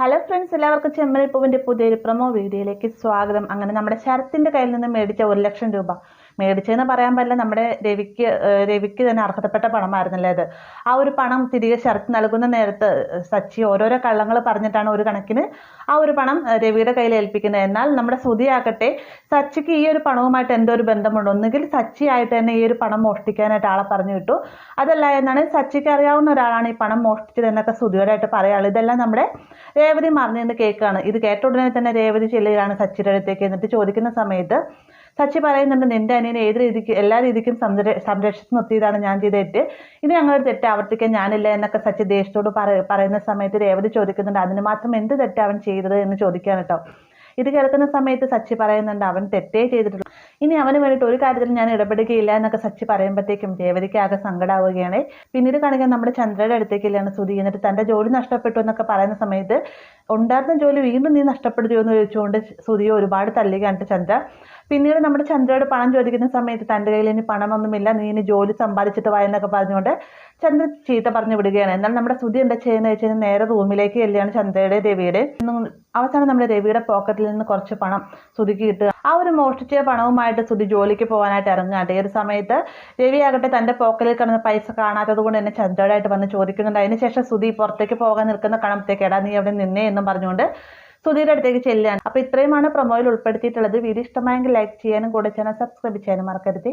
Hello friends, എല്ലാവർക്കും ചെമ്മരിൽ പൂവിൻ്റെ പുതിയൊരു പ്രൊമോ വീഡിയോയിലേക്ക് സ്വാഗതം. അങ്ങനെ നമ്മുടെ ശരത്തിൻ്റെ കയ്യിൽ നിന്ന് മേടിച്ച 1,00,000 രൂപ മേടിച്ചതെന്ന് പറയാൻ പറ്റില്ല, നമ്മുടെ രവിക്ക് തന്നെ അർഹതപ്പെട്ട പണമായിരുന്നല്ലേ അത്. ആ ഒരു പണം തിരികെ ശരത്ത് നൽകുന്ന നേരത്ത് സച്ചി ഓരോരോ കള്ളങ്ങൾ പറഞ്ഞിട്ടാണ് ഒരു കണക്കിന് ആ ഒരു പണം രവിയുടെ കയ്യിൽ ഏൽപ്പിക്കുന്നത്. എന്നാൽ നമ്മുടെ ശ്രുതിയാകട്ടെ സച്ചിക്ക് ഈ ഒരു പണവുമായിട്ട് എന്തോ ഒരു ബന്ധമുണ്ട്, ഒന്നുകിൽ സച്ചി ആയിട്ട് തന്നെ ഈ ഒരു പണം മോഷ്ടിക്കാനായിട്ട് ആളെ പറഞ്ഞു വിട്ടു, അതല്ല എന്നാണ് സച്ചിക്ക് അറിയാവുന്ന ഒരാളാണ് ഈ പണം മോഷ്ടിച്ചത് എന്നൊക്കെ ശ്രുതിയോടായിട്ട് പറയാനുള്ളത്. ഇതെല്ലാം നമ്മുടെ രേവതി മറിഞ്ഞെന്ന് കേൾക്കുകയാണ്. ഇത് കേട്ട ഉടനെ തന്നെ രേവതി ചെല്ലുകയാണ് സച്ചിയുടെ അടുത്തേക്ക്. എന്നിട്ട് ചോദിക്കുന്ന സമയത്ത് സച്ചി പറയുന്നുണ്ട്, നിന്റെ അനിയനെ ഏത് രീതിക്ക് എല്ലാ രീതിക്കും സംരക്ഷിച്ച് നിർത്തിയതാണ് ഞാൻ ചെയ്ത തെറ്റ്, ഇത് ഞങ്ങളൊരു തെറ്റ് ആവർത്തിക്കാൻ ഞാനില്ല എന്നൊക്കെ സച്ചി ദേഷ്യത്തോട് പറയുന്ന സമയത്ത് രേവതി ചോദിക്കുന്നുണ്ട്, അതിന് മാത്രം എന്ത് തെറ്റാണ് അവൻ ചെയ്തത് എന്ന് ചോദിക്കാൻ കേട്ടോ. ഇത് കേൾക്കുന്ന സമയത്ത് സച്ചി പറയുന്നുണ്ട്, അവൻ തെറ്റേ ചെയ്തിട്ടുള്ളൂ, ഇനി അവന് വേണ്ടിയിട്ട് ഒരു കാര്യത്തിൽ ഞാൻ ഇടപെടുകയില്ല എന്നൊക്കെ സച്ചി പറയുമ്പോഴത്തേക്കും രേവതിക്ക് ആകെ സങ്കടമാവുകയാണ്. പിന്നീട് കാണിക്കാൻ നമ്മുടെ ചന്ദ്രയുടെ അടുത്തേക്കില്ലാണ് ശ്രുതി. എന്നിട്ട് തൻ്റെ ജോലി നഷ്ടപ്പെട്ടു എന്നൊക്കെ പറയുന്ന സമയത്ത് ഉണ്ടായിരുന്ന ജോലി വീണ്ടും നീ നഷ്ടപ്പെടുത്തിയോ എന്ന് ചോദിച്ചുകൊണ്ട് ശ്രുതിയെ ഒരുപാട് തല്ലുകയാണ് ചന്ദ്ര. പിന്നീട് നമ്മുടെ ചന്ദ്രയോട് പണം ചോദിക്കുന്ന സമയത്ത് തൻ്റെ കയ്യിൽ ഇനി പണമൊന്നുമില്ല, നീ ഇനി ജോലി സമ്പാദിച്ചിട്ട് വാ എന്നൊക്കെ പറഞ്ഞുകൊണ്ട് ചന്ദ്ര ചീത്ത പറഞ്ഞു വിടുകയാണ്. എന്നാൽ നമ്മുടെ ശ്രുതി എന്താ ചെയ്യുന്നത് വെച്ച് കഴിഞ്ഞാൽ നേരെ റൂമിലേക്ക് ചെല്ലുകയാണ് ചന്ദ്രയുടെ രവിയുടെ. അവസാനം നമ്മുടെ രവിയുടെ പോക്കറ്റിൽ നിന്ന് കുറച്ച് പണം ശ്രുതിക്ക് കിട്ടുക. ആ ഒരു മോഷ്ടിച്ച പണവുമായിട്ട് ശ്രുതി ജോലിക്ക് പോകാനായിട്ട് ഇറങ്ങുകയാണ്. ഈ ഒരു സമയത്ത് രവി ആകട്ടെ തൻ്റെ പോക്കറ്റിൽ കിടന്ന പൈസ കാണാത്തത് കൊണ്ട് തന്നെ ചന്ദ്രയോടായിട്ട് വന്ന് ചോദിക്കുന്നുണ്ട്. അതിനുശേഷം ശ്രുതി പുറത്തേക്ക് പോകാൻ നിൽക്കുന്ന കാണുമ്പോഴത്തേക്ക് എടാ നീ അവിടെ നിന്നേ എന്നും പറഞ്ഞുകൊണ്ട് ശ്രുതിയുടെ അടുത്തേക്ക് ചെല്ലുകയാണ്. അപ്പോൾ ഇത്രയുമാണ് പ്രൊമോയിൽ ഉൾപ്പെടുത്തിയിട്ടുള്ളത്. വീഡിയോ ഇഷ്ടമായെങ്കിൽ ലൈക്ക് ചെയ്യാനും കൂടെ ചാനൽ സബ്സ്ക്രൈബ് ചെയ്യാനും മറക്കരുത്.